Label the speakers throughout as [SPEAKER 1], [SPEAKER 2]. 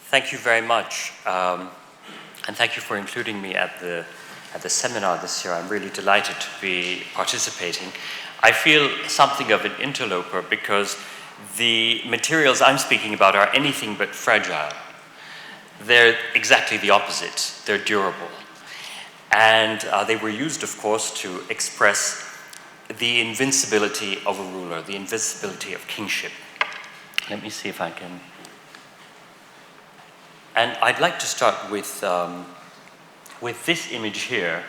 [SPEAKER 1] Thank you very much, and thank you for including me at the seminar this year. I'm really delighted to be participating. I feel something of an interloper because the materials I'm speaking about are anything but fragile. They're exactly the opposite. They're durable. And they were used, of course, to express the invincibility of a ruler, the invincibility of kingship. Let me see if I can. And I'd like to start with this image here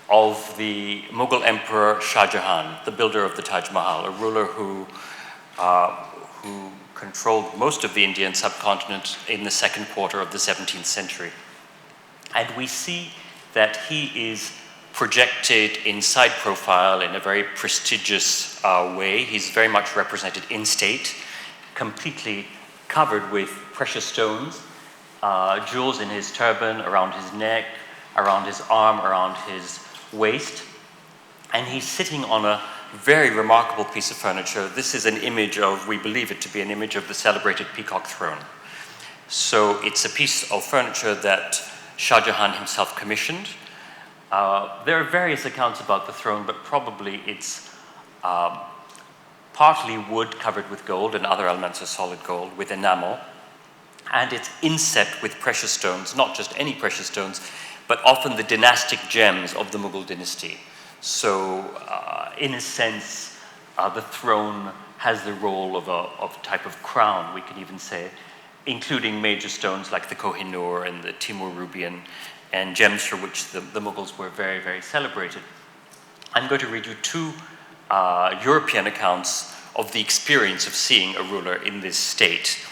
[SPEAKER 1] of the Mughal Emperor Shah Jahan, the builder of the Taj Mahal, a ruler who controlled most of the Indian subcontinent in the second quarter of the 17th century. And we see that he is projected in side profile in a very prestigious way. He's very much represented in state, completely covered with precious stones, jewels in his turban, around his neck, around his arm, around his waist. And he's sitting on a very remarkable piece of furniture. This is an image of, we believe it to be an image of the celebrated peacock throne. So it's a piece of furniture that Shah Jahan himself commissioned. There are various accounts about the throne, but probably it's partly wood covered with gold and other elements of solid gold with enamel. And it's inset with precious stones, not just any precious stones, but often the dynastic gems of the Mughal dynasty. So, in a sense, the throne has the role of a type of crown, we could even say, including major stones like the Koh-i-Noor and the Timur ruby and gems for which the Mughals were very, very celebrated. I'm going to read you two European accounts of the experience of seeing a ruler in this state.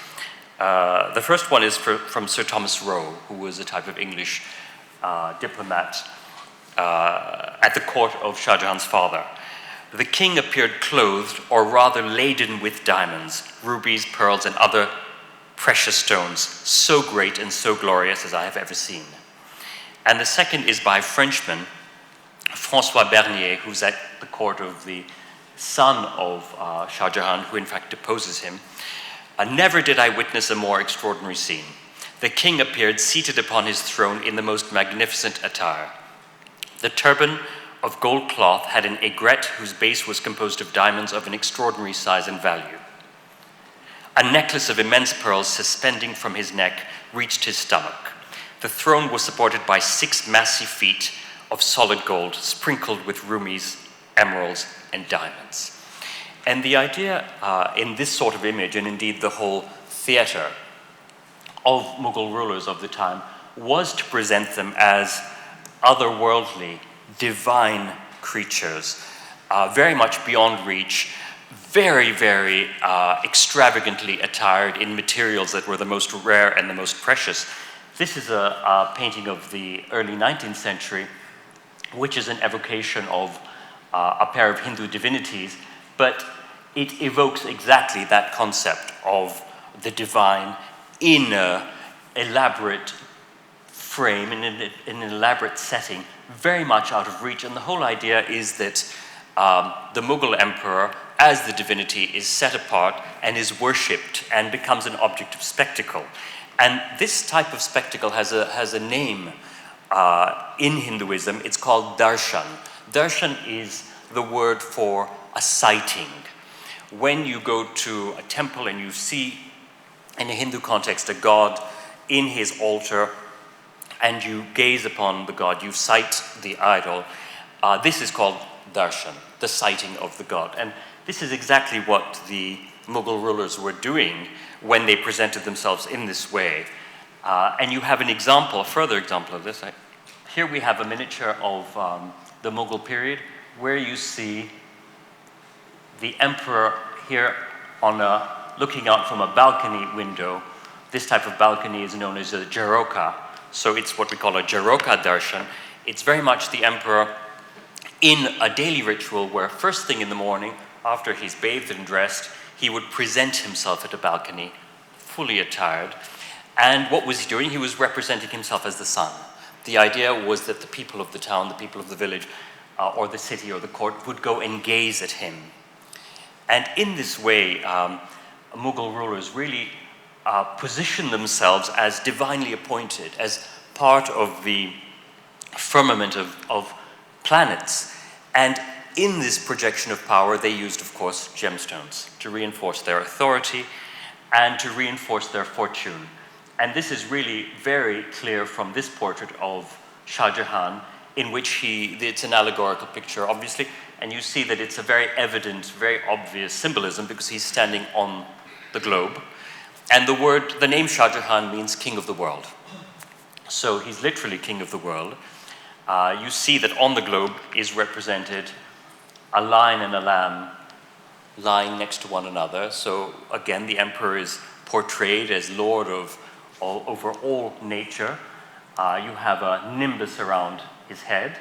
[SPEAKER 1] The first one is from Sir Thomas Roe, who was a type of English diplomat at the court of Shah Jahan's father. The king appeared clothed, or rather laden with diamonds, rubies, pearls, and other precious stones, so great and so glorious as I have ever seen. And the second is by a Frenchman, François Bernier, who's at the court of the son of Shah Jahan, who in fact deposes him. Never did I witness a more extraordinary scene. The king appeared seated upon his throne in the most magnificent attire. The turban of gold cloth had an aigrette whose base was composed of diamonds of an extraordinary size and value. A necklace of immense pearls suspending from his neck reached his stomach. The throne was supported by 6 massive feet of solid gold sprinkled with rubies, emeralds, and diamonds. And the idea in this sort of image, and indeed the whole theater of Mughal rulers of the time, was to present them as otherworldly, divine creatures, very much beyond reach, very, very extravagantly attired in materials that were the most rare and the most precious. This is a painting of the early 19th century, which is an evocation of a pair of Hindu divinities, but it evokes exactly that concept of the divine in an elaborate frame, in an elaborate setting, very much out of reach. And the whole idea is that the Mughal emperor, as the divinity, is set apart and is worshipped and becomes an object of spectacle. And this type of spectacle has a name in Hinduism. It's called darshan. Darshan is the word for a sighting. When you go to a temple and you see, in a Hindu context, a god in his altar, and you gaze upon the god, you sight the idol, this is called darshan, the sighting of the god. And this is exactly what the Mughal rulers were doing when they presented themselves in this way. And you have an example, a further example of this. Here we have a miniature of the Mughal period, where you see the emperor here looking out from a balcony window. This type of balcony is known as a jaroka. So it's what we call a jaroka darshan. It's very much the emperor in a daily ritual where first thing in the morning, after he's bathed and dressed, he would present himself at a balcony, fully attired. And what was he doing? He was representing himself as the sun. The idea was that the people of the town, the people of the village, or the city or the court would go and gaze at him. And in this way, Mughal rulers really position themselves as divinely appointed, as part of the firmament of planets. And in this projection of power, they used, of course, gemstones to reinforce their authority and to reinforce their fortune. And this is really very clear from this portrait of Shah Jahan, in which it's an allegorical picture, obviously, and you see that it's a very evident, very obvious symbolism because he's standing on the globe. And the name Shah Jahan means king of the world. So he's literally king of the world. You see that on the globe is represented a lion and a lamb lying next to one another. So again, the emperor is portrayed as lord over all nature. You have a nimbus around his head.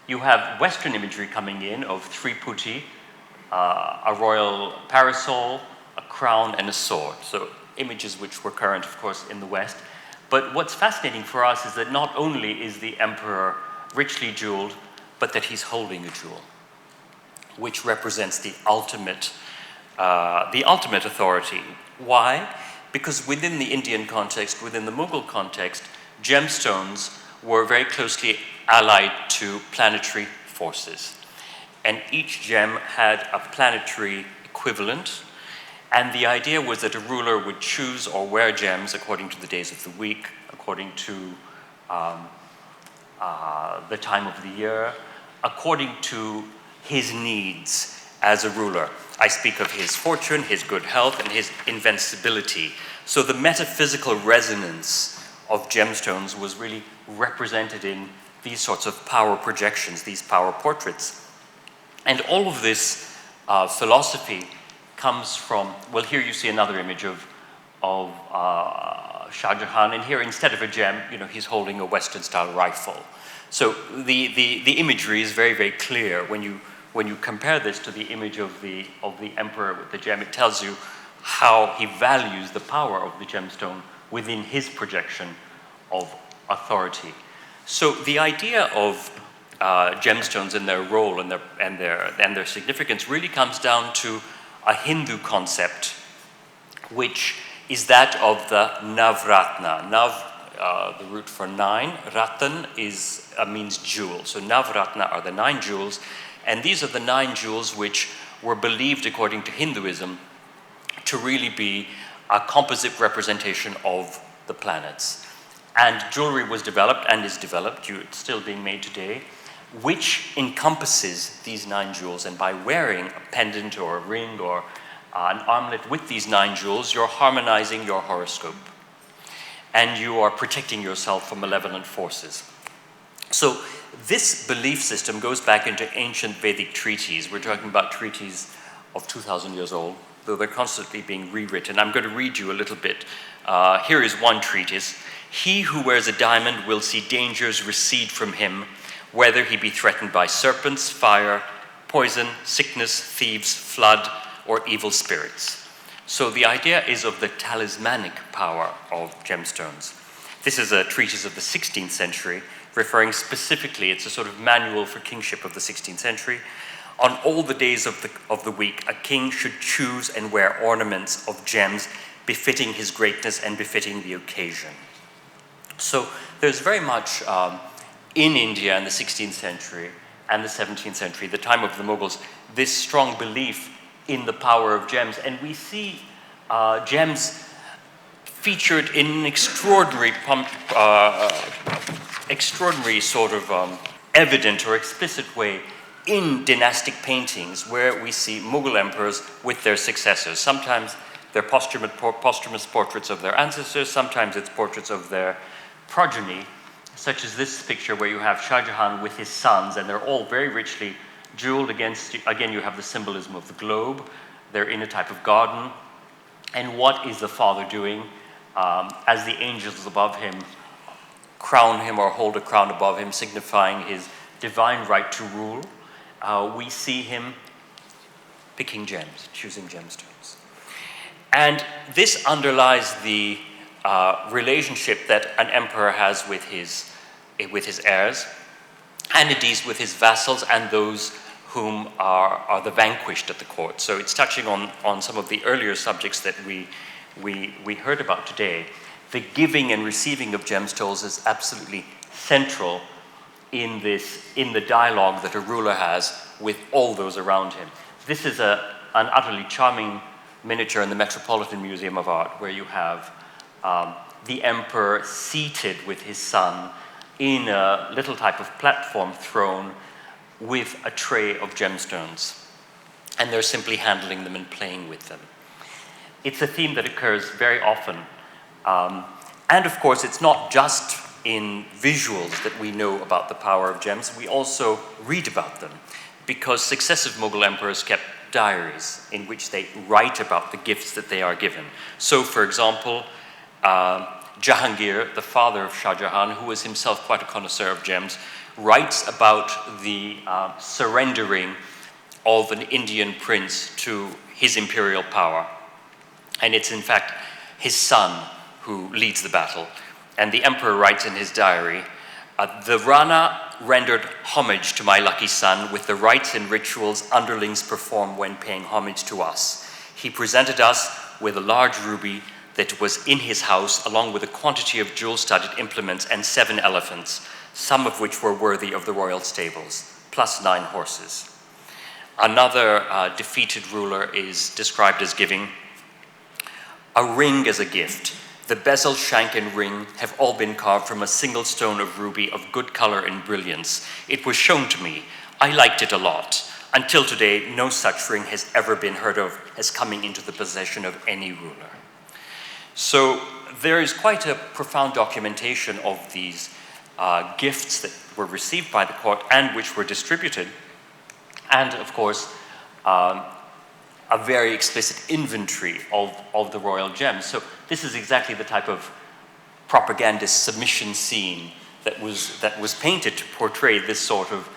[SPEAKER 1] You have Western imagery coming in of three putti, a royal parasol, a crown, and a sword. So images which were current, of course, in the West. But what's fascinating for us is that not only is the emperor richly jeweled, but that he's holding a jewel, which represents the ultimate authority. Why? Because within the Indian context, within the Mughal context, gemstones were very closely allied to planetary forces. And each gem had a planetary equivalent. And the idea was that a ruler would choose or wear gems according to the days of the week, according to the time of the year, according to his needs as a ruler. I speak of his fortune, his good health, and his invincibility. So the metaphysical resonance of gemstones was really represented in these sorts of power projections, these power portraits. And all of this philosophy comes from, well, here you see another image of Shah Jahan, and here instead of a gem, he's holding a Western-style rifle. So the imagery is very, very clear. When you compare this to the image of the emperor with the gem, it tells you how he values the power of the gemstone within his projection of authority. So the idea of gemstones and their role and their significance really comes down to a Hindu concept, which is that of the Navratna. Nav, the root for nine, Ratan means jewel. So Navratna are the 9 jewels, and these are the 9 jewels which were believed, according to Hinduism, to really be a composite representation of the planets. And jewelry was developed and is developed, it's still being made today, which encompasses these 9 jewels. And by wearing a pendant or a ring or an armlet with these 9 jewels, you're harmonizing your horoscope. And you are protecting yourself from malevolent forces. So this belief system goes back into ancient Vedic treatises. We're talking about treatises of 2,000 years old, though they're constantly being rewritten. I'm going to read you a little bit. Here is one treatise. He who wears a diamond will see dangers recede from him, whether he be threatened by serpents, fire, poison, sickness, thieves, flood, or evil spirits. So the idea is of the talismanic power of gemstones. This is a treatise of the 16th century, referring specifically, it's a sort of manual for kingship of the 16th century. On all the days of the week, a king should choose and wear ornaments of gems befitting his greatness and befitting the occasion. So there's very much in India in the 16th century and the 17th century, the time of the Mughals, this strong belief in the power of gems. And we see gems featured in an extraordinary sort of evident or explicit way in dynastic paintings, where we see Mughal emperors with their successors. Sometimes they're posthumous portraits of their ancestors, sometimes it's portraits of their progeny, such as this picture where you have Shah Jahan with his sons, and they're all very richly jeweled against, again, you have the symbolism of the globe. They're in a type of garden. And what is the father doing? As the angels above him crown him or hold a crown above him, signifying his divine right to rule, we see him picking gems, choosing gemstones. And this underlies the relationship that an emperor has with his heirs, and indeed with his vassals and those whom are the vanquished at the court. So it's touching on some of the earlier subjects that we we heard about today, the giving and receiving of gemstones is absolutely central in the dialogue that a ruler has with all those around him. This is an utterly charming miniature in the Metropolitan Museum of Art, where you have the emperor seated with his son in a little type of platform throne with a tray of gemstones. And they're simply handling them and playing with them. It's a theme that occurs very often. And of course, it's not just in visuals that we know about the power of gems. We also read about them, because successive Mughal emperors kept diaries in which they write about the gifts that they are given. So, for example, Jahangir, the father of Shah Jahan, who was himself quite a connoisseur of gems, writes about the surrendering of an Indian prince to his imperial power. And it's in fact his son who leads the battle. And the emperor writes in his diary, "The Rana rendered homage to my lucky son with the rites and rituals underlings perform when paying homage to us. He presented us with a large ruby that was in his house, along with a quantity of jewel-studded implements and 7 elephants, some of which were worthy of the royal stables, plus 9 horses." Another defeated ruler is described as giving a ring as a gift. "The bezel, shank, and ring have all been carved from a single stone of ruby of good color and brilliance. It was shown to me. I liked it a lot. Until today, no such ring has ever been heard of as coming into the possession of any ruler." So there is quite a profound documentation of these gifts that were received by the court and which were distributed. And of course, a very explicit inventory of the royal gems. So this is exactly the type of propagandist submission scene that was painted to portray this sort of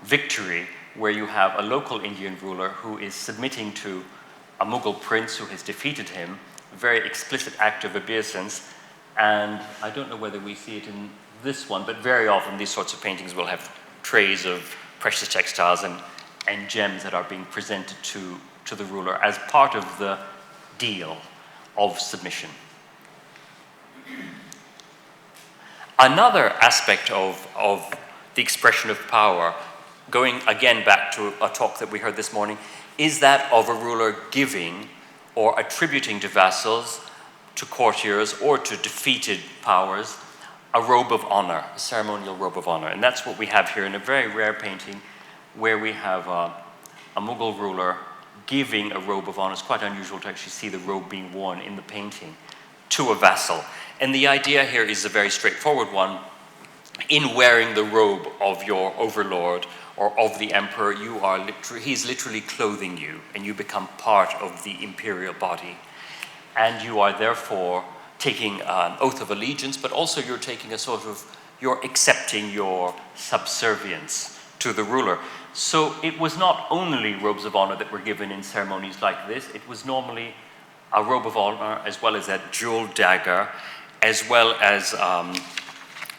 [SPEAKER 1] victory, where you have a local Indian ruler who is submitting to a Mughal prince who has defeated him, a very explicit act of obeisance. And I don't know whether we see it in this one, but very often these sorts of paintings will have trays of precious textiles and gems that are being presented to the ruler as part of the deal of submission. Another aspect of the expression of power, going again back to a talk that we heard this morning, is that of a ruler giving or attributing to vassals, to courtiers, or to defeated powers, a robe of honor, a ceremonial robe of honor. And that's what we have here in a very rare painting, where we have a Mughal ruler giving a robe of honor. It's quite unusual to actually see the robe being worn in the painting to a vassal. And the idea here is a very straightforward one. In wearing the robe of your overlord or of the emperor, he's literally clothing you, and you become part of the imperial body. And you are therefore taking an oath of allegiance, but also you're accepting your subservience to the ruler. So it was not only robes of honor that were given in ceremonies like this, it was normally a robe of honor as well as a jeweled dagger, as well as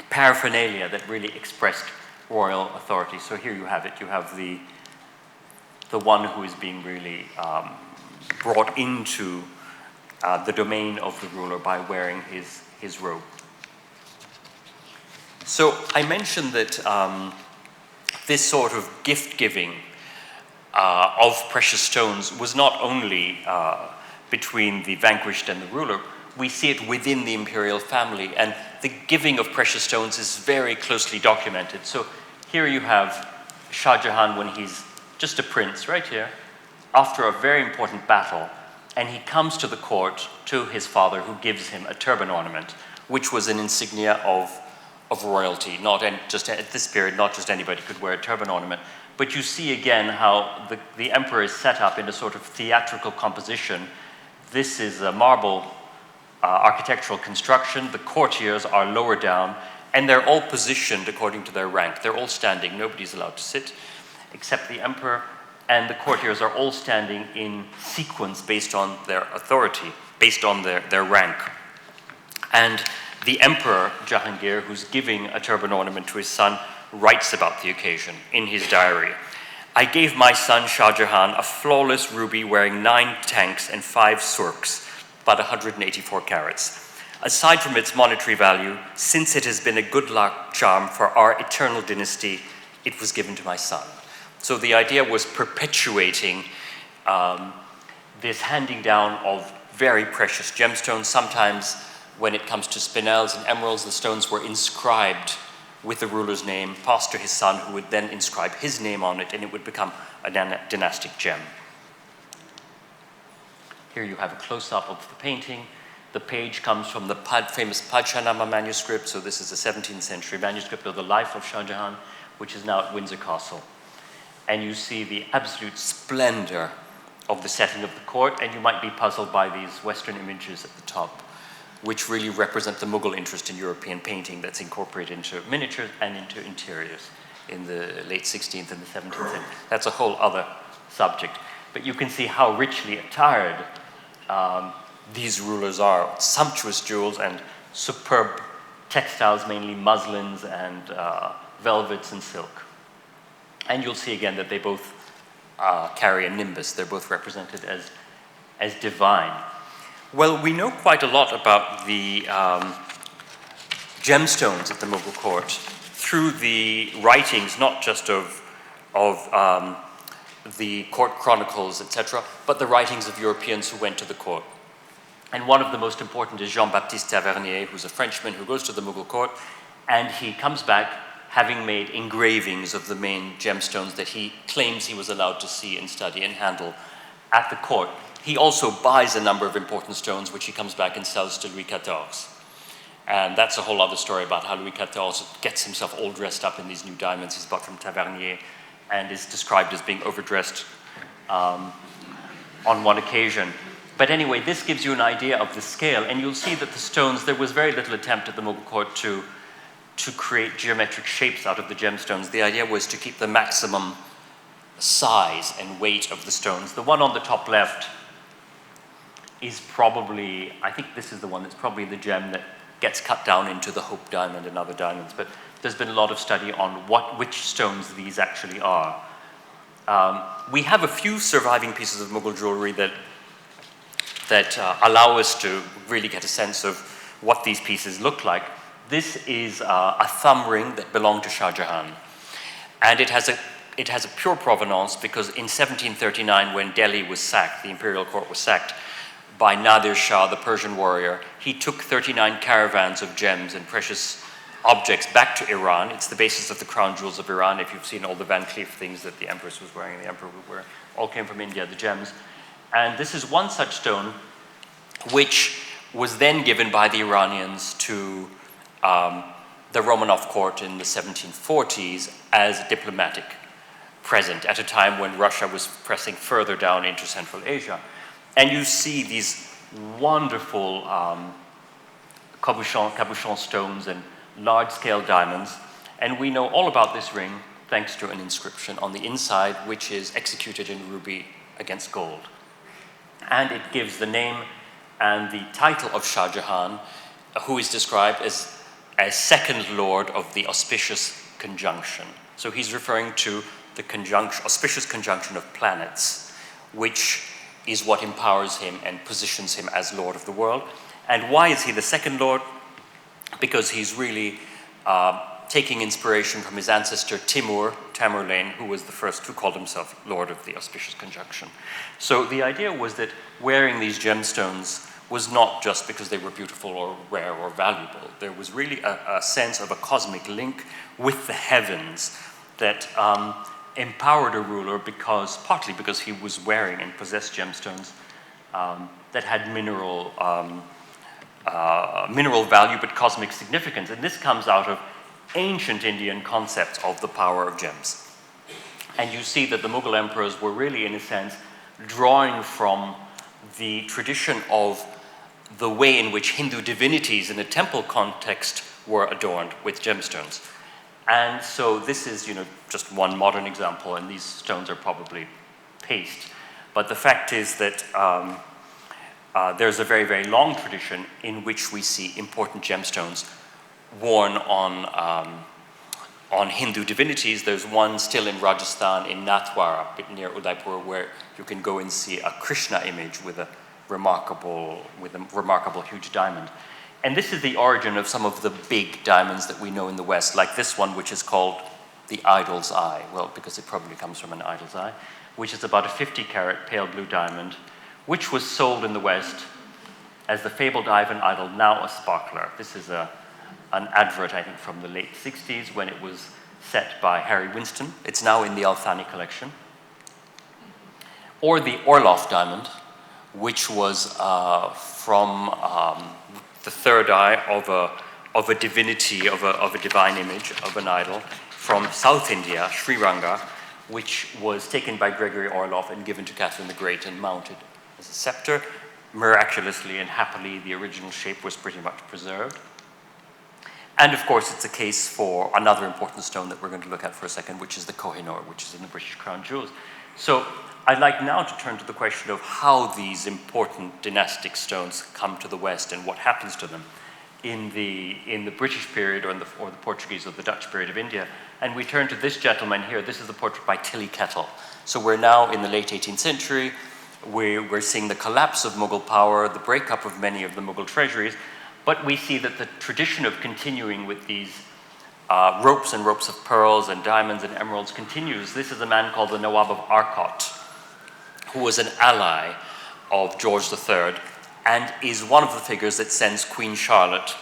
[SPEAKER 1] paraphernalia that really expressed royal authority. So here you have it. You have the one who is being really brought into the domain of the ruler by wearing his robe. So I mentioned that this sort of gift-giving of precious stones was not only between the vanquished and the ruler. We see it within the imperial family, and the giving of precious stones is very closely documented. So here you have Shah Jahan when he's just a prince, right here, after a very important battle, and he comes to the court to his father, who gives him a turban ornament, which was an insignia of royalty. Just at this period, not just anybody could wear a turban ornament. But you see again how the emperor is set up in a sort of theatrical composition. This is a marble architectural construction. The courtiers are lower down, and they're all positioned according to their rank. They're all standing. Nobody's allowed to sit except the emperor, and the courtiers are all standing in sequence based on their authority, based on their rank. And the emperor, Jahangir, who's giving a turban ornament to his son, writes about the occasion in his diary. "I gave my son Shah Jahan a flawless ruby wearing 9 tanks and 5 surks, about 184 carats. Aside from its monetary value, since it has been a good luck charm for our eternal dynasty, it was given to my son. So the idea was perpetuating this handing down of very precious gemstones. Sometimes when it comes to spinels and emeralds, the stones were inscribed with the ruler's name, passed to his son, who would then inscribe his name on it, and it would become a dynastic gem. Here you have a close-up of the painting. The page comes from the famous Padshah manuscript, so this is a 17th century manuscript of the life of Shah Jahan, which is now at Windsor Castle. And you see the absolute splendor of the setting of the court, and you might be puzzled by these Western images at the top, which really represent the Mughal interest in European painting that's incorporated into miniatures and into interiors in the late 16th and the 17th century. That's a whole other subject. But you can see how richly attired these rulers are. Sumptuous jewels and superb textiles, mainly muslins and velvets and silk. And you'll see again that they both carry a nimbus. They're both represented as divine. Well, we know quite a lot about the gemstones at the Mughal court through the writings, not just of the court chronicles, etc., but the writings of Europeans who went to the court. And one of the most important is Jean-Baptiste Tavernier, who's a Frenchman who goes to the Mughal court, and he comes back having made engravings of the main gemstones that he claims he was allowed to see and study and handle at the court. He also buys a number of important stones, which he comes back and sells to Louis XIV. And that's a whole other story about how Louis XIV gets himself all dressed up in these new diamonds he's bought from Tavernier and is described as being overdressed on one occasion. But anyway, this gives you an idea of the scale, and you'll see that the stones, there was very little attempt at the Mughal court to create geometric shapes out of the gemstones. The idea was to keep the maximum size and weight of the stones. The one on the top left is probably, I think this is the one that's probably the gem that gets cut down into the Hope diamond and other diamonds, but there's been a lot of study on which stones these actually are. We have a few surviving pieces of Mughal jewelry that allow us to really get a sense of what these pieces look like. This is a thumb ring that belonged to Shah Jahan, and it has a pure provenance because in 1739, when Delhi was sacked, the imperial court was sacked by Nadir Shah, the Persian warrior, he took 39 caravans of gems and precious objects back to Iran. It's the basis of the crown jewels of Iran. If you've seen all the Van Cleef things that the empress was wearing and the emperor would wear, all came from India, the gems. And this is one such stone, which was then given by the Iranians to the Romanov court in the 1740s as a diplomatic present at a time when Russia was pressing further down into Central Asia. And you see these wonderful cabochon stones and large-scale diamonds. And we know all about this ring thanks to an inscription on the inside, which is executed in ruby against gold. And it gives the name and the title of Shah Jahan, who is described as second lord of the auspicious conjunction. So he's referring to the auspicious conjunction of planets, which is what empowers him and positions him as lord of the world. And why is he the second lord? Because he's really taking inspiration from his ancestor Tamerlane, who was the first who called himself lord of the auspicious conjunction. So the idea was that wearing these gemstones was not just because they were beautiful or rare or valuable. There was really a sense of a cosmic link with the heavens that empowered a ruler partly because he was wearing and possessed gemstones that had mineral value but cosmic significance. And this comes out of ancient Indian concepts of the power of gems. And you see that the Mughal emperors were really, in a sense, drawing from the tradition of the way in which Hindu divinities in a temple context were adorned with gemstones. And so this is, just one modern example, and these stones are probably paste. But the fact is that there's a very, very long tradition in which we see important gemstones worn on Hindu divinities. There's one still in Rajasthan, in Natwar, a bit near Udaipur, where you can go and see a Krishna image with a remarkable huge diamond. And this is the origin of some of the big diamonds that we know in the West, like this one, which is called the idol's eye. Well, because it probably comes from an idol's eye, which is about a 50-carat pale blue diamond, which was sold in the West as the fabled Ivan idol, now a sparkler. This is an advert, I think, from the late 60s when it was set by Harry Winston. It's now in the Al-Thani collection. Or the Orloff diamond, which was from the third eye of a divinity, of a divine image, of an idol, from South India, Sri Ranga, which was taken by Gregory Orloff and given to Catherine the Great and mounted as a scepter. Miraculously and happily, the original shape was pretty much preserved. And of course, it's a case for another important stone that we're going to look at for a second, which is the Kohinoor, which is in the British Crown Jewels. So I'd like now to turn to the question of how these important dynastic stones come to the West and what happens to them in the British period or the Portuguese or the Dutch period of India. And we turn to this gentleman here. This is the portrait by Tilly Kettle. So we're now in the late 18th century. We're seeing the collapse of Mughal power, the breakup of many of the Mughal treasuries, but we see that the tradition of continuing with these ropes and ropes of pearls and diamonds and emeralds continues. This is a man called the Nawab of Arcot, who was an ally of George III and is one of the figures that sends Queen Charlotte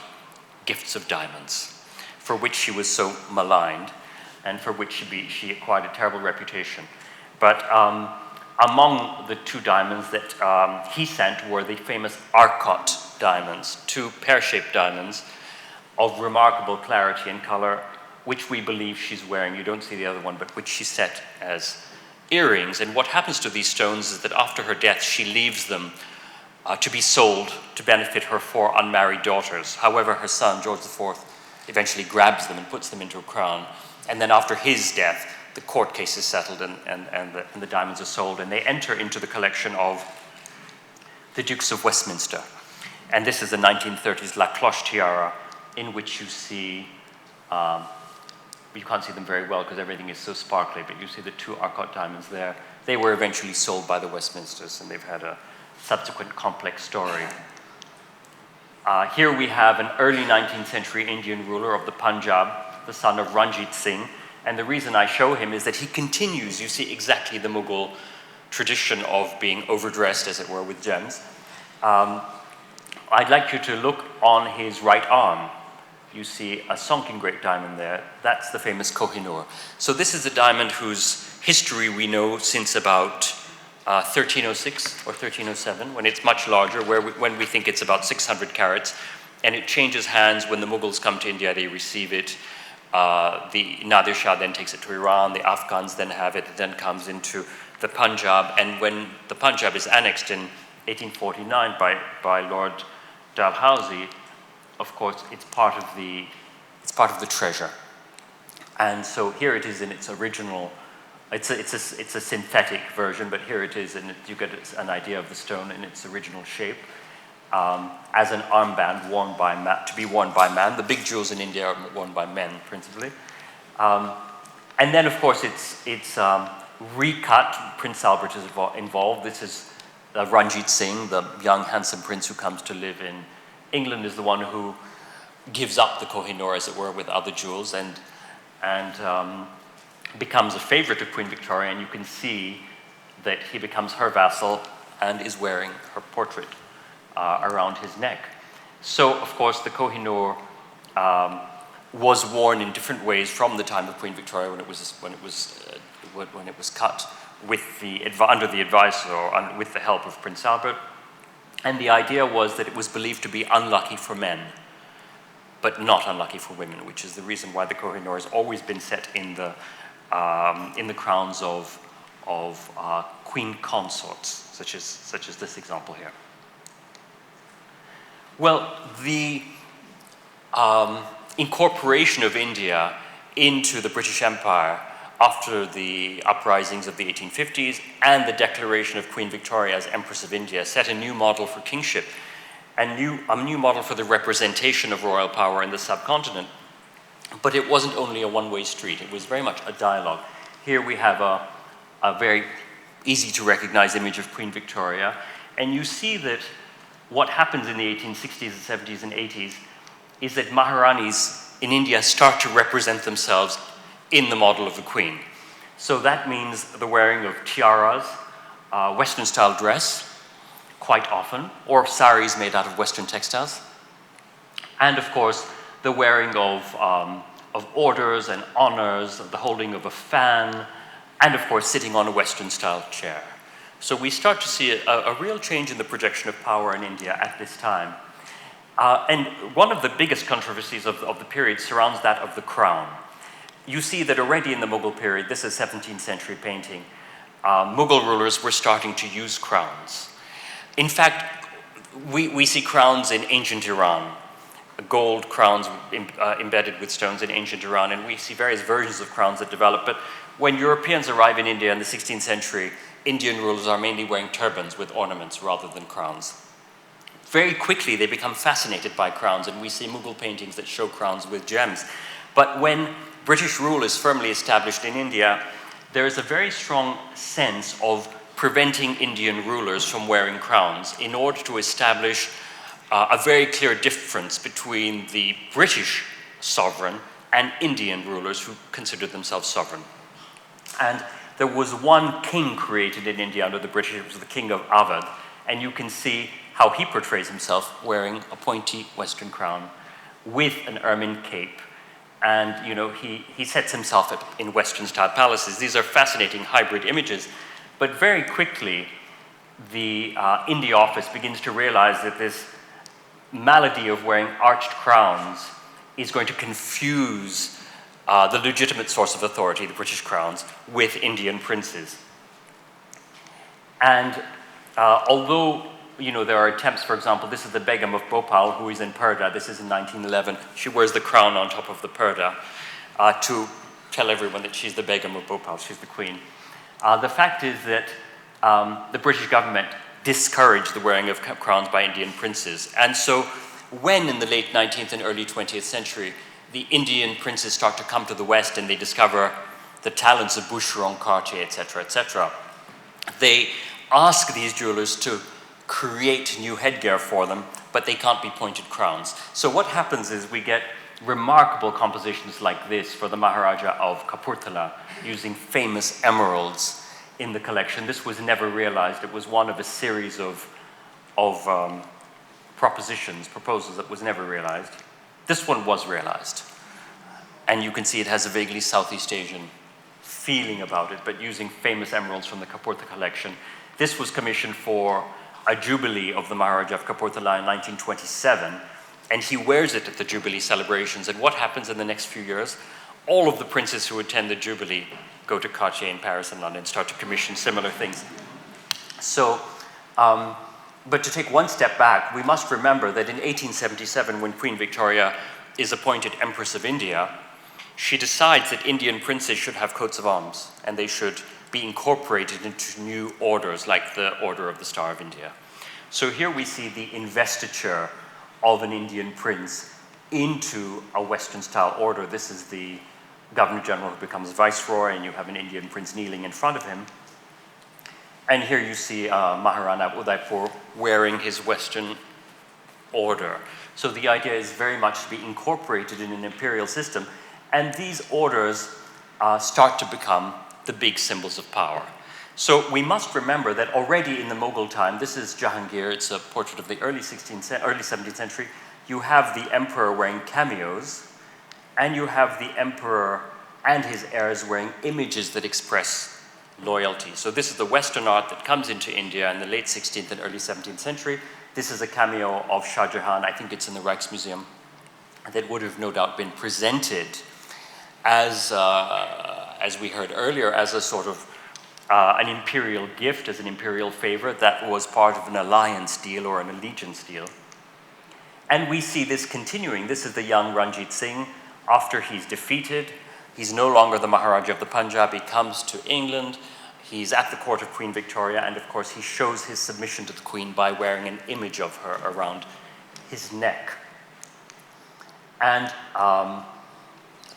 [SPEAKER 1] gifts of diamonds, for which she was so maligned and for which she acquired a terrible reputation. But among the two diamonds that he sent were the famous Arcot diamonds, two pear-shaped diamonds of remarkable clarity and color, which we believe she's wearing. You don't see the other one, but which she set as earrings. And what happens to these stones is that after her death, she leaves them to be sold to benefit her four unmarried daughters. However, her son, George IV, eventually grabs them and puts them into a crown. And then after his death, the court case is settled and the diamonds are sold, and they enter into the collection of the Dukes of Westminster. And this is the 1930s La Cloche tiara, in which you see, you can't see them very well because everything is so sparkly, but you see the two Arcot diamonds there. They were eventually sold by the Westminsters, and they've had a subsequent complex story. Here we have an early 19th century Indian ruler of the Punjab, the son of Ranjit Singh. And the reason I show him is that he continues, you see exactly the Mughal tradition of being overdressed, as it were, with gems. I'd like you to look on his right arm. You see a sunken great diamond there. That's the famous Kohinoor. So this is a diamond whose history we know since about 1306 or 1307, when it's much larger, when we think it's about 600 carats. And it changes hands when the Mughals come to India, they receive it. The Nadir Shah then takes it to Iran, the Afghans then have it then comes into the Punjab, and when the Punjab is annexed in 1849 by Lord Dalhousie, of course, it's part of the treasure. And so here it is in its original, it's a synthetic version, but here it is, and you get an idea of the stone in its original shape. As an armband to be worn by man. The big jewels in India are worn by men, principally. And then, of course, it's recut. Prince Albert is involved. This is Ranjit Singh, the young, handsome prince who comes to live in England, is the one who gives up the Kohinoor, as it were, with other jewels, and becomes a favorite of Queen Victoria. And you can see that he becomes her vassal and is wearing her portrait around his neck. So, of course, the Kohinoor was worn in different ways from the time of Queen Victoria, when it was cut under the advice or with the help of Prince Albert. And the idea was that it was believed to be unlucky for men, but not unlucky for women, which is the reason why the Kohinoor has always been set in the crowns of queen consorts, such as this example here. Well, the incorporation of India into the British Empire after the uprisings of the 1850s and the declaration of Queen Victoria as Empress of India set a new model for kingship, and a new model for the representation of royal power in the subcontinent. But it wasn't only a one-way street. It was very much a dialogue. Here we have a very easy to recognize image of Queen Victoria, And you see that what happens in the 1860s and 70s and 80s is that Maharanis in India start to represent themselves in the model of the queen. So that means the wearing of tiaras, Western-style dress, quite often, or saris made out of Western textiles, and of course the wearing of orders and honors, the holding of a fan, and of course sitting on a Western-style chair. So we start to see a real change in the projection of power in India at this time. And one of the biggest controversies of the period surrounds that of the crown. You see that already in the Mughal period, this is 17th century painting, Mughal rulers were starting to use crowns. In fact, we see crowns in ancient Iran, gold crowns embedded with stones in ancient Iran, and we see various versions of crowns that develop. But when Europeans arrive in India in the 16th century, Indian rulers are mainly wearing turbans with ornaments rather than crowns. Very quickly, they become fascinated by crowns, and we see Mughal paintings that show crowns with gems. But when British rule is firmly established in India, there is a very strong sense of preventing Indian rulers from wearing crowns in order to establish a very clear difference between the British sovereign and Indian rulers who considered themselves sovereign. And there was one king created in India under the British, it was the king of Awadh, and you can see how he portrays himself wearing a pointy Western crown with an ermine cape. And you know, he sets himself in Western-style palaces. These are fascinating hybrid images. But very quickly, the India office begins to realize that this malady of wearing arched crowns is going to confuse the legitimate source of authority, the British crowns, with Indian princes. And although there are attempts, for example, this is the Begum of Bhopal, who is in purdah. This is in 1911. She wears the crown on top of the purdah to tell everyone that she's the Begum of Bhopal, she's the queen. The fact is that the British government discouraged the wearing of crowns by Indian princes. And so when in the late 19th and early 20th century, the Indian princes start to come to the West and they discover the talents of Boucheron, Cartier, etc., they ask these jewelers to create new headgear for them, but they can't be pointed crowns. So what happens is we get remarkable compositions like this for the Maharaja of Kapurthala, using famous emeralds in the collection. This was never realized. It was one of a series of proposals that was never realized. This one was realized. And you can see it has a vaguely Southeast Asian feeling about it, but using famous emeralds from the Kapurtha collection. This was commissioned for a jubilee of the Maharaja of Kapurthala in 1927, and he wears it at the jubilee celebrations. And what happens in the next few years? All of the princes who attend the jubilee go to Cartier in Paris and London and start to commission similar things. So, but to take one step back, we must remember that in 1877, when Queen Victoria is appointed Empress of India, she decides that Indian princes should have coats of arms, and they should be incorporated into new orders like the Order of the Star of India. So here we see the investiture of an Indian prince into a Western-style order. This is the Governor-General who becomes Viceroy, and you have an Indian prince kneeling in front of him. And here you see Maharana Udaipur wearing his Western order. So the idea is very much to be incorporated in an imperial system, and these orders start to become the big symbols of power. So we must remember that already in the Mughal time, this is Jahangir, it's a portrait of the early 17th century, you have the emperor wearing cameos, and you have the emperor and his heirs wearing images that express loyalty. So this is the Western art that comes into India in the late 16th and early 17th century. This is a cameo of Shah Jahan, I think it's in the Rijksmuseum, that would have no doubt been presented as we heard earlier, as a sort of an imperial gift, as an imperial favor that was part of an alliance deal or an allegiance deal. And we see this continuing. This is the young Ranjit Singh. After he's defeated, he's no longer the Maharaja of the Punjab. He comes to England. He's at the court of Queen Victoria, and of course he shows his submission to the Queen by wearing an image of her around his neck. And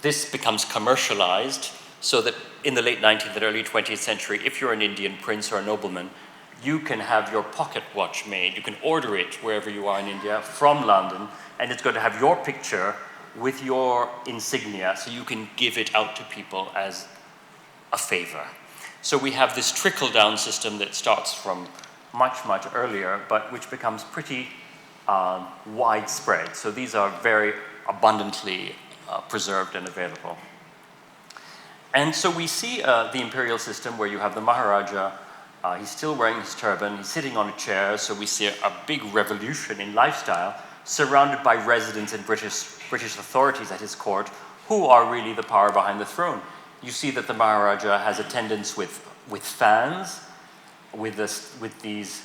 [SPEAKER 1] this becomes commercialized, so that in the late 19th and early 20th century, if you're an Indian prince or a nobleman, you can have your pocket watch made. You can order it wherever you are in India from London, and it's going to have your picture with your insignia, so you can give it out to people as a favor. So we have this trickle-down system that starts from much, much earlier, but which becomes pretty widespread. So these are very abundantly preserved and available. And so we see the imperial system where you have the maharaja. He's still wearing his turban, he's sitting on a chair, so we see a big revolution in lifestyle, surrounded by residents and British authorities at his court, who are really the power behind the throne. You see that the maharaja has attendants with fans, with these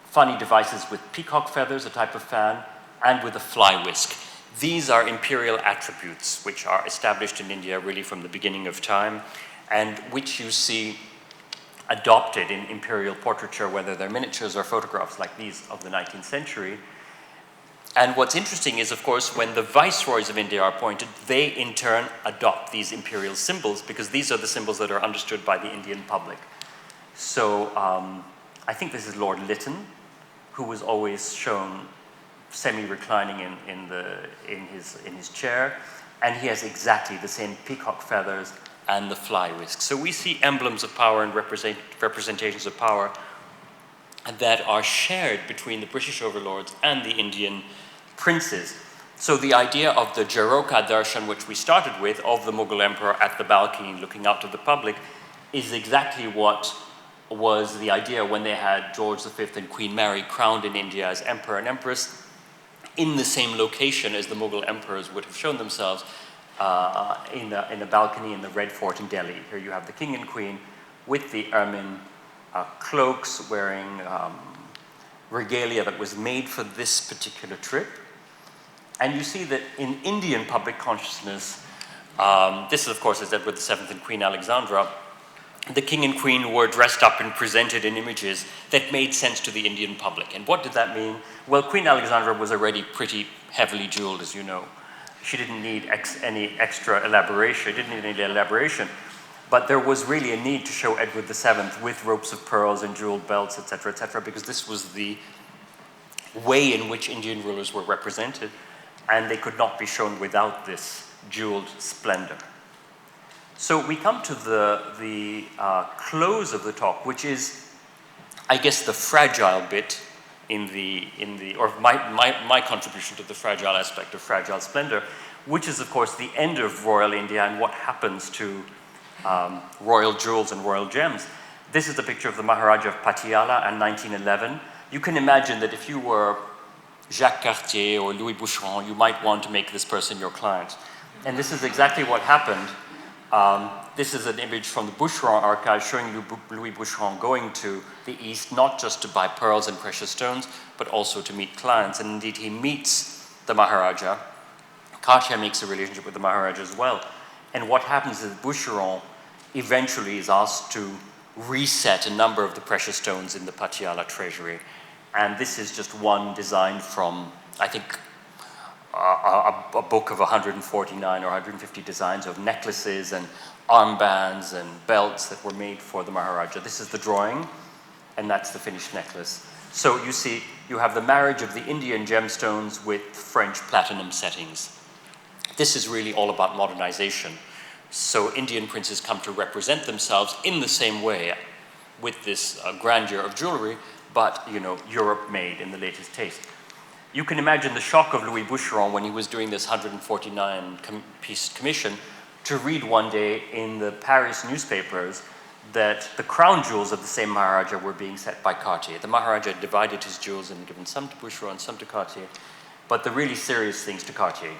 [SPEAKER 1] funny devices with peacock feathers, a type of fan, and with a fly whisk. These are imperial attributes which are established in India really from the beginning of time, and which you see adopted in imperial portraiture, whether they're miniatures or photographs like these of the 19th century. And what's interesting is, of course, when the viceroys of India are appointed, they in turn adopt these imperial symbols, because these are the symbols that are understood by the Indian public. So I think this is Lord Lytton, who was always shown semi-reclining in his chair, and he has exactly the same peacock feathers and the fly whisk. So we see emblems of power and representations of power that are shared between the British overlords and the Indian princes. So the idea of the Jharoka darshan, which we started with, of the Mughal emperor at the balcony looking out to the public, is exactly what was the idea when they had George V and Queen Mary crowned in India as emperor and empress in the same location as the Mughal emperors would have shown themselves, in the balcony in the Red Fort in Delhi. Here you have the king and queen with the ermine cloaks, wearing regalia that was made for this particular trip. And you see that in Indian public consciousness, this of course is Edward VII and Queen Alexandra, the king and queen were dressed up and presented in images that made sense to the Indian public. And what did that mean? Well, Queen Alexandra was already pretty heavily jeweled, as you know. She didn't need any extra elaboration, but there was really a need to show Edward VII with ropes of pearls and jeweled belts, etc., because this was the way in which Indian rulers were represented, and they could not be shown without this jeweled splendor. So we come to the close of the talk, which is, I guess, the fragile bit or my contribution to the fragile aspect of fragile splendor, which is, of course, the end of royal India and what happens to royal jewels and royal gems. This is a picture of the Maharaja of Patiala in 1911. You can imagine that if you were Jacques Cartier or Louis Boucheron, you might want to make this person your client. And this is exactly what happened. This is an image from the Boucheron archive showing Louis Boucheron going to the East, not just to buy pearls and precious stones, but also to meet clients. And indeed, he meets the Maharaja. Cartier makes a relationship with the Maharaja as well. And what happens is Boucheron eventually is asked to reset a number of the precious stones in the Patiala treasury. And this is just one design from, I think, a book of 149 or 150 designs of necklaces and armbands and belts that were made for the Maharaja. This is the drawing, and that's the finished necklace. So you see, you have the marriage of the Indian gemstones with French platinum settings. This is really all about modernization. So Indian princes come to represent themselves in the same way with this grandeur of jewelry, but, you know, Europe made in the latest taste. You can imagine the shock of Louis Boucheron when he was doing this 149-piece commission to read one day in the Paris newspapers that the crown jewels of the same Maharaja were being set by Cartier. The Maharaja divided his jewels and given some to Boucheron and some to Cartier, but the really serious things to Cartier.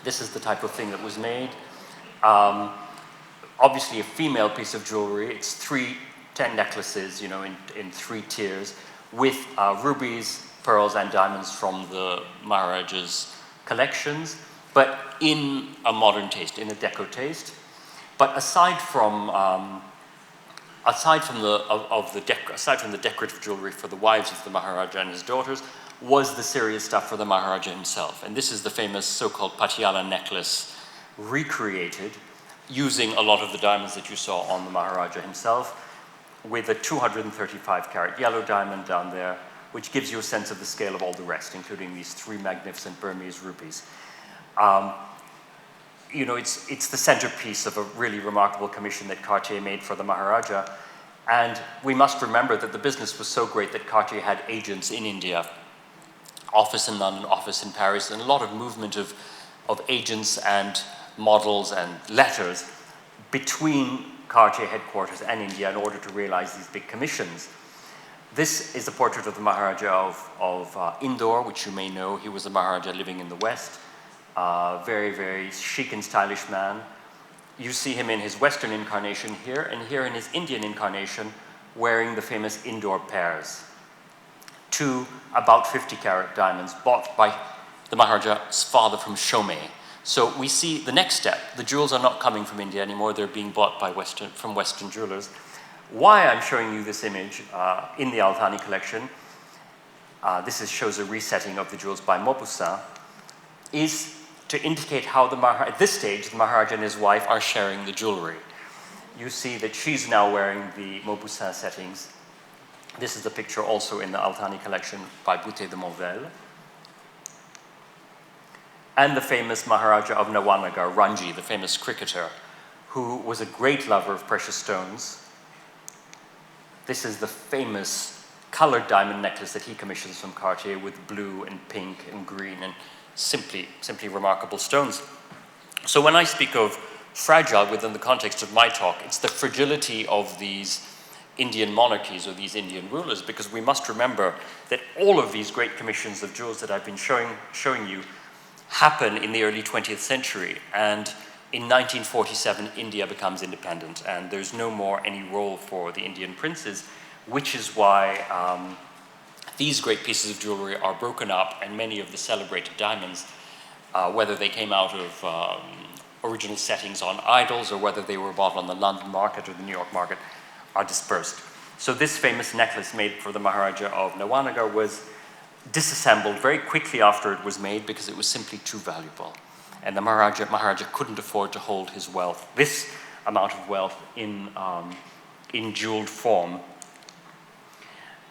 [SPEAKER 1] This is the type of thing that was made. Obviously a female piece of jewelry. It's 10 necklaces, you know, in 3 tiers with rubies, pearls and diamonds from the Maharaja's collections, but in a modern taste, in a deco taste. But aside from the decorative jewelry for the wives of the Maharaja and his daughters, was the serious stuff for the Maharaja himself. And this is the famous so-called Patiala necklace, recreated using a lot of the diamonds that you saw on the Maharaja himself, with a 235-carat yellow diamond down there, which gives you a sense of the scale of all the rest, including these 3 magnificent Burmese rupees. You know, it's the centerpiece of a really remarkable commission that Cartier made for the Maharaja. And we must remember that the business was so great that Cartier had agents in India, office in London, office in Paris, and a lot of movement of agents and models and letters between Cartier headquarters and India in order to realize these big commissions. This is a portrait of the Maharaja of Indore, which you may know. He was a Maharaja living in the West. Very, very chic and stylish man. You see him in his Western incarnation here, and here in his Indian incarnation, wearing the famous Indore pears. 2 about 50-carat diamonds bought by the Maharaja's father from Chomé. So we see the next step. The jewels are not coming from India anymore. They're being bought by from Western jewelers. Why I'm showing you this image in the Al Thani collection, this shows a resetting of the jewels by Maupassant, is to indicate how at this stage, the Maharaja and his wife are sharing the jewelry. You see that she's now wearing the Maupassant settings. This is the picture also in the Al Thani collection by Boutet de Monvel. And the famous Maharaja of Nawanagar, Ranji, the famous cricketer, who was a great lover of precious stones. This is the famous colored diamond necklace that he commissions from Cartier with blue and pink and green and simply remarkable stones. So when I speak of fragile within the context of my talk, it's the fragility of these Indian monarchies or these Indian rulers, because we must remember that all of these great commissions of jewels that I've been showing you happen in the early 20th century. And in 1947, India becomes independent, and there's no more any role for the Indian princes, which is why these great pieces of jewelry are broken up, and many of the celebrated diamonds, whether they came out of original settings on idols or whether they were bought on the London market or the New York market, are dispersed. So this famous necklace made for the Maharaja of Nawanagar was disassembled very quickly after it was made because it was simply too valuable. And the Maharaja couldn't afford to hold his wealth, this amount of wealth, in jeweled form.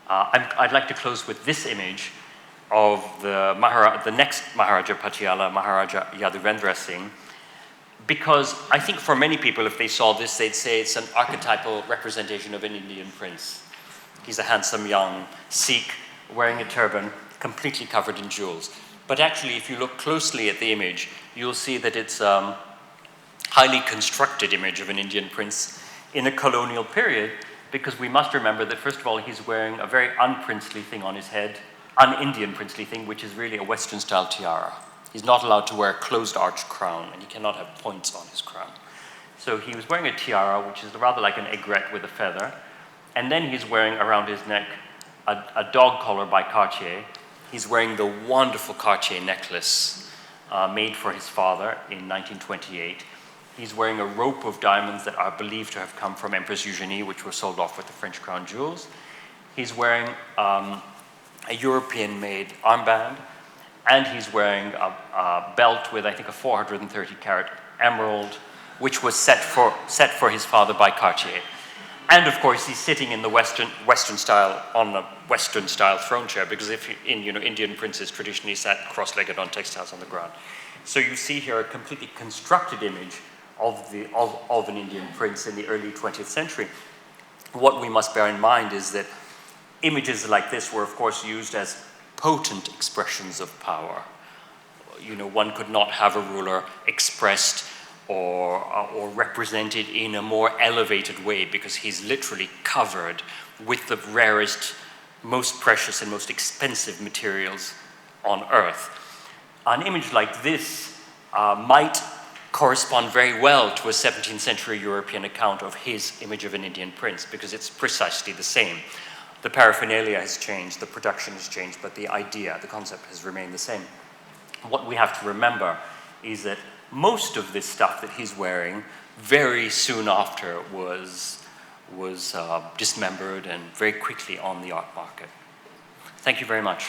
[SPEAKER 1] I'd like to close with this image of the next Maharaja Patiala, Maharaja Yaduvendra Singh, because I think for many people, if they saw this, they'd say it's an archetypal representation of an Indian prince. He's a handsome young Sikh wearing a turban, completely covered in jewels. But actually, if you look closely at the image, you'll see that it's a highly constructed image of an Indian prince in a colonial period, because we must remember that, first of all, he's wearing a very unprincely thing on his head, un-Indian princely thing, which is really a Western-style tiara. He's not allowed to wear a closed-arch crown, and he cannot have points on his crown. So he was wearing a tiara, which is rather like an aigrette with a feather, and then he's wearing around his neck a dog collar by Cartier. He's wearing the wonderful Cartier necklace made for his father in 1928. He's wearing a rope of diamonds that are believed to have come from Empress Eugenie, which were sold off with the French crown jewels. He's wearing a European-made armband, and he's wearing a belt with, I think, a 430-carat emerald, which was set for his father by Cartier. And of course, he's sitting in the Western style, on a Western-style throne chair, because Indian princes traditionally sat cross-legged on textiles on the ground. So you see here a completely constructed image of an Indian prince in the early 20th century. What we must bear in mind is that images like this were, of course, used as potent expressions of power. One could not have a ruler expressed or represented in a more elevated way, because he's literally covered with the rarest, most precious and most expensive materials on earth. An image like this might correspond very well to a 17th century European account of his image of an Indian prince, because it's precisely the same. The paraphernalia has changed, the production has changed, but the idea, the concept has remained the same. What we have to remember is that most of this stuff that he's wearing very soon after was dismembered and very quickly on the art market. Thank you very much.